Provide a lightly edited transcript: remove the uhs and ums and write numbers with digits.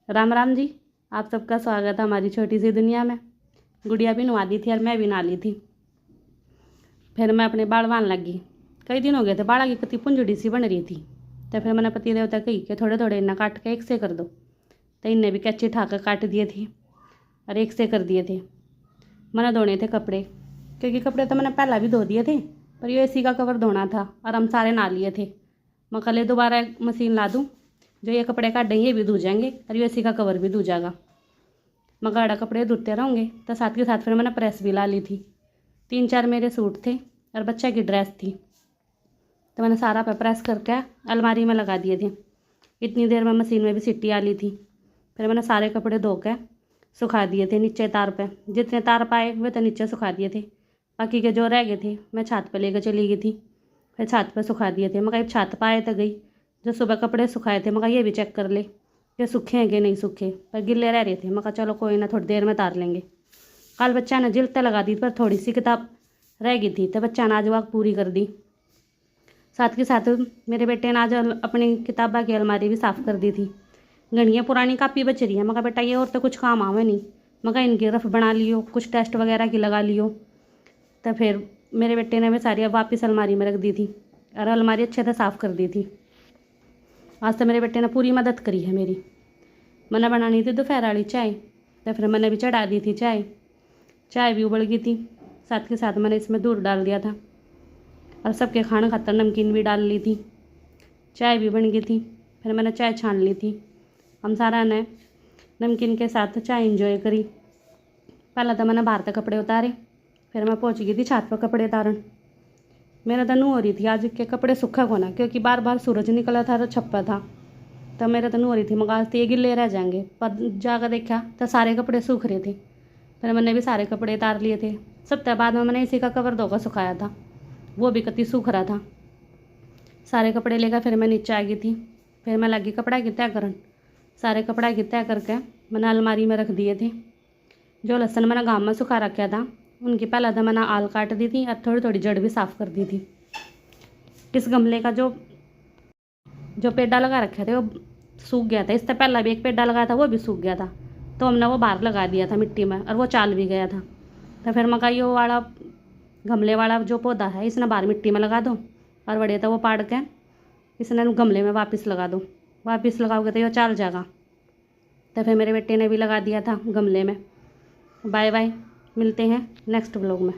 राम राम जी। आप सबका स्वागत है हमारी छोटी सी दुनिया में। गुड़िया भी नहा दी थी और मैं भी नहा ली थी। फिर मैं अपने बाल बांधने लगी। कई दिन हो गए थे, बाड़ा की कति पुंजड़ी सी बन रही थी। तो फिर मैंने पति देवता कही कि थोड़े थोड़े इन्हें काट के एक से कर दो। तो इनने भी कैची ठाकर काट दिए थे और एक से कर दिए थे। मैंने धोने थे कपड़े, क्योंकि कपड़े तो मैंने पहला भी धो दिए थे, पर ये एसी का कवर धोना था और हम सारे नहा लिए थे। मैं कल दोबारा मशीन ला दूँ, जो ये कपड़े काट देंगे ये भी धो जाएंगे और ये एसी का कवर भी धो जाएगा। मैं गाढ़ा कपड़े धुलते रहूँगे। तो साथ के साथ फिर मैंने प्रेस भी ला ली थी। 3-4 मेरे सूट थे और बच्चा की ड्रेस थी, तो मैंने सारा पे प्रेस करके अलमारी में लगा दिए थे। इतनी देर में मशीन में भी सीटी आ ली थी। फिर मैंने सारे कपड़े धो के सुखा दिए थे नीचे तार पे। जितने तार पाए वे तो नीचे सुखा दिए थे, बाकी के जो रह गए थे मैं छत पे लेकर चली गई थी। फिर छत पे सुखा दिए थे। मैं कहीं छत पाए तो गई, जो सुबह कपड़े सुखाए थे मैं ये भी चेक कर ले कि सूखे हैं कि नहीं सूखे, पर गिले रह रहे थे। मैं चलो कोई ना, थोड़ी देर में तार लेंगे। कल बच्चा ने जिल्ते लगा दी, पर थोड़ी सी किताब रह गई थी तो बच्चा ने आज वक्त पूरी कर दी। साथ के साथ मेरे बेटे ने आज अपनी किताबा की अलमारी भी साफ़ कर दी थी। घड़ियाँ पुरानी कापी बच रही है। मैं बेटा ये और तो कुछ काम आवे नहीं। मैं इनकी रफ बना लियो, कुछ टेस्ट वगैरह की लगा लियो। तो फिर मेरे बेटे ने भी सारी वापस अलमारी में रख दी थी और अलमारी अच्छे से साफ़ कर दी थी। आज तो मेरे बेटे ने पूरी मदद करी है मेरी। मैंने बनानी थी दोपहर वाली चाय, तो फिर मैंने भी चढ़ा दी थी चाय। चाय भी उबल गई थी। साथ के साथ मैंने इसमें दूध डाल दिया था और सबके खाना खातर नमकीन भी डाल ली थी। चाय भी बन गई थी। फिर मैंने चाय छान ली थी। हम सारा ने नमकीन के साथ चाय इंजॉय करी। पहले तो मैंने बाहर तक कपड़े उतारे, फिर मैं पहुंच गई थी छत पर कपड़े उतारन। मेरा तनु हो रही थी आज के कपड़े सूखा को ना, क्योंकि बार बार सूरज निकला था तो छप्पा था। तो मेरा तनु हो रही थी मगा ये गिले रह जाएंगे, पर जाकर देखा तो सारे कपड़े सूख रहे थे। फिर मैंने भी सारे कपड़े उतार लिए थे। सप्ताह बाद में मैंने इसी का कवर धोकर सुखाया था, वो भी कति सूख रहा था। सारे कपड़े लेकर फिर मैं नीचे आ गई थी। फिर मैं लगी कपड़ा की तय करन। सारे कपड़ा की तय करके मैंने अलमारी में रख दिए थे। जो लहसुन मैंने गाँव में सुखा रखा था उनकी पहले तो मैंने आल काट दी थी और थोड़ी थोड़ी जड़ भी साफ़ कर दी थी। इस गमले का जो पेड़ा लगा रखे थे वो सूख गया था। इससे पहले भी एक पेड़ा लगाया था, वो भी सूख गया था। तो हमने वो बाहर लगा दिया था मिट्टी में और वो चाल भी गया था। तो फिर मैं ये वाला गमले वाला जो पौधा है इसने बाहर मिट्टी में लगा दो और बड़े तो वो पाड़ के इसने गमले में वापस लगा दो। वापस लगाओगे तो ये चाल जाएगा। तो फिर मेरे बेटे ने भी लगा दिया था गमले में। बाय बाय, मिलते हैं नेक्स्ट व्लॉग में।